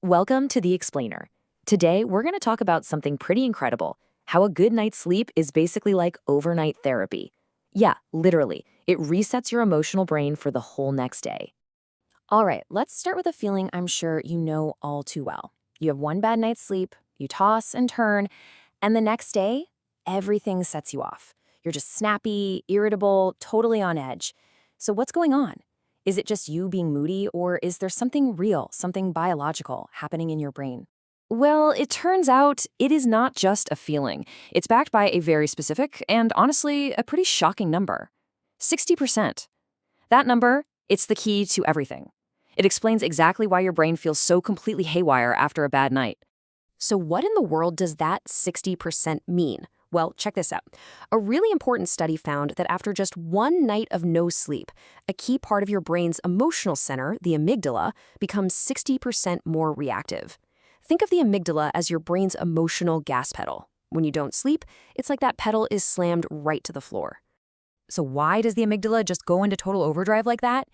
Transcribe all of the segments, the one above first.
Welcome to The Explainer. Today, we're going to talk about something pretty incredible, how a good night's sleep is basically like overnight therapy. Yeah, literally, it resets your emotional brain for the whole next day. All right, let's start with a feeling I'm sure you know all too well. You have one bad night's sleep, you toss and turn, and the next day, everything sets you off. You're just snappy, irritable, totally on edge. So what's going on? Is it just you being moody, or is there something real, something biological happening in your brain? Well, it turns out it is not just a feeling. It's backed by a very specific and honestly a pretty shocking number. 60%. That number, it's the key to everything. It explains exactly why your brain feels so completely haywire after a bad night. So what in the world does that 60% mean? Well, check this out. A really important study found that after just one night of no sleep, a key part of your brain's emotional center, the amygdala, becomes 60% more reactive. Think of the amygdala as your brain's emotional gas pedal. When you don't sleep, it's like that pedal is slammed right to the floor. So why does the amygdala just go into total overdrive like that?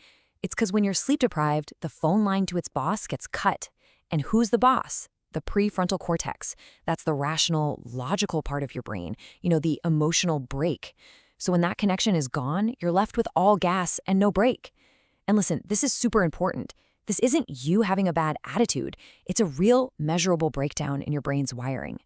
It's because when you're sleep deprived, the phone line to its boss gets cut. And who's the boss? The prefrontal cortex. That's the rational, logical part of your brain, the emotional brake. So when that connection is gone, you're left with all gas and no brake. And listen, this is super important. This isn't you having a bad attitude. It's a real, measurable breakdown in your brain's wiring.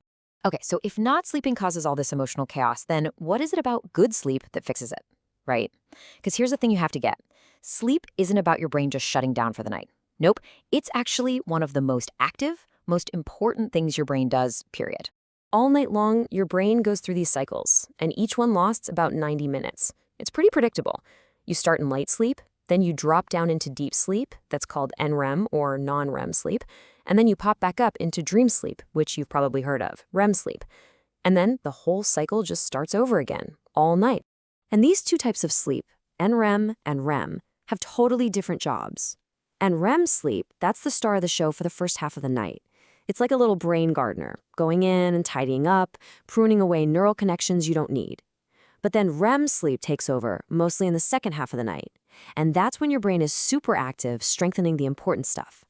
Okay, so if not sleeping causes all this emotional chaos, then what is it about good sleep that fixes it, right? Because here's the thing you have to get. Sleep isn't about your brain just shutting down for the night. Nope, it's actually one of the most active, most important things your brain does, period. All night long, your brain goes through these cycles, and each one lasts about 90 minutes. It's pretty predictable. You start in light sleep, then you drop down into deep sleep, that's called NREM or non-REM sleep, and then you pop back up into dream sleep, which you've probably heard of, REM sleep. And then the whole cycle just starts over again, all night. And these two types of sleep, NREM and REM, have totally different jobs. And REM sleep, that's the star of the show for the first half of the night. It's like a little brain gardener, going in and tidying up, pruning away neural connections you don't need. But then REM sleep takes over, mostly in the second half of the night. And that's when your brain is super active, strengthening the important stuff.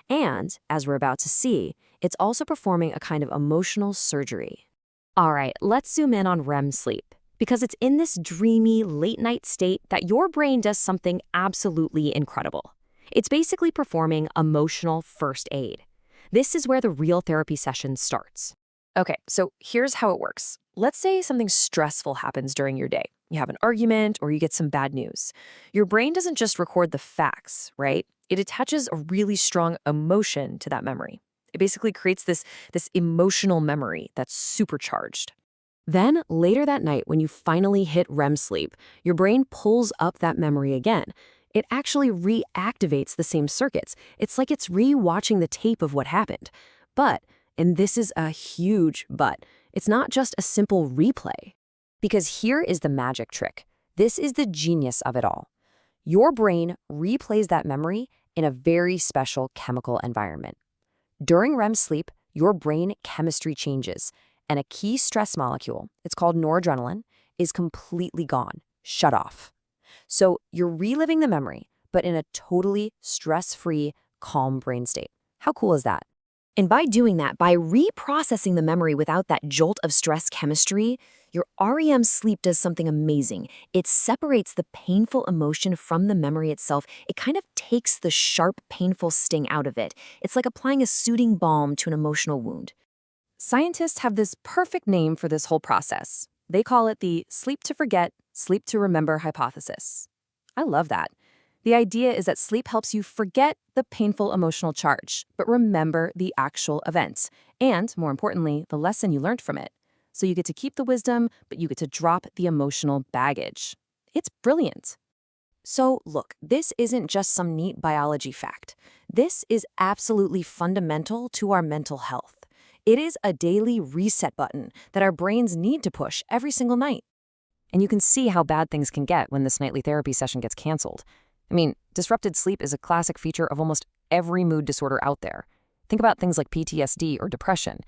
And, as we're about to see, it's also performing a kind of emotional surgery. All right, let's zoom in on REM sleep, because it's in this dreamy, late-night state that your brain does something absolutely incredible. It's basically performing emotional first aid. This is where the real therapy session starts. Okay, so here's how it works. Let's say something stressful happens during your day. You have an argument or you get some bad news. Your brain doesn't just record the facts, right? It attaches a really strong emotion to that memory. It basically creates this emotional memory that's supercharged. Then, later that night, when you finally hit REM sleep, your brain pulls up that memory again. It actually reactivates the same circuits. It's like it's re-watching the tape of what happened. But, and this is a huge but, it's not just a simple replay. Because here is the magic trick. This is the genius of it all. Your brain replays that memory in a very special chemical environment. During REM sleep, your brain chemistry changes, and a key stress molecule, it's called noradrenaline, is completely gone, shut off. So you're reliving the memory, but in a totally stress-free, calm brain state. How cool is that? And by doing that, by reprocessing the memory without that jolt of stress chemistry, your REM sleep does something amazing. It separates the painful emotion from the memory itself. It kind of takes the sharp, painful sting out of it. It's like applying a soothing balm to an emotional wound. Scientists have this perfect name for this whole process. They call it the sleep to forget, sleep to remember hypothesis. I love that. The idea is that sleep helps you forget the painful emotional charge, but remember the actual event, and, more importantly, the lesson you learned from it. So you get to keep the wisdom, but you get to drop the emotional baggage. It's brilliant. So look, this isn't just some neat biology fact. This is absolutely fundamental to our mental health. It is a daily reset button that our brains need to push every single night. And you can see how bad things can get when this nightly therapy session gets canceled. I mean, disrupted sleep is a classic feature of almost every mood disorder out there. Think about things like PTSD or depression.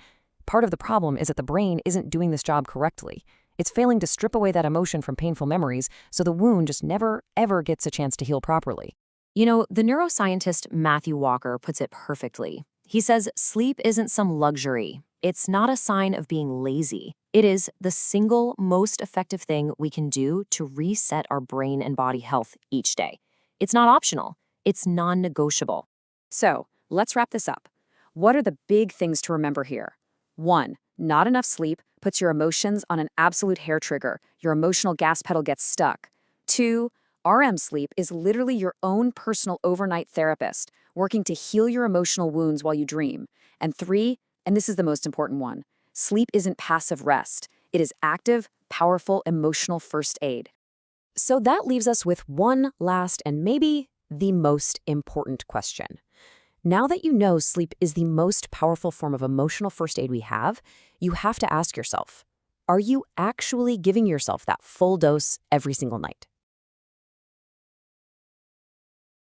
Part of the problem is that the brain isn't doing this job correctly. It's failing to strip away that emotion from painful memories, so the wound just never, ever gets a chance to heal properly. The neuroscientist Matthew Walker puts it perfectly. He says sleep isn't some luxury. It's not a sign of being lazy. It is the single most effective thing we can do to reset our brain and body health each day. It's not optional. It's non-negotiable. So, let's wrap this up. What are the big things to remember here? 1. Not enough sleep puts your emotions on an absolute hair trigger. Your emotional gas pedal gets stuck. 2. REM sleep is literally your own personal overnight therapist, working to heal your emotional wounds while you dream. And 3, and this is the most important one, sleep isn't passive rest. It is active, powerful, emotional first aid. So that leaves us with one last and maybe the most important question. Now that you know sleep is the most powerful form of emotional first aid we have, you have to ask yourself, are you actually giving yourself that full dose every single night?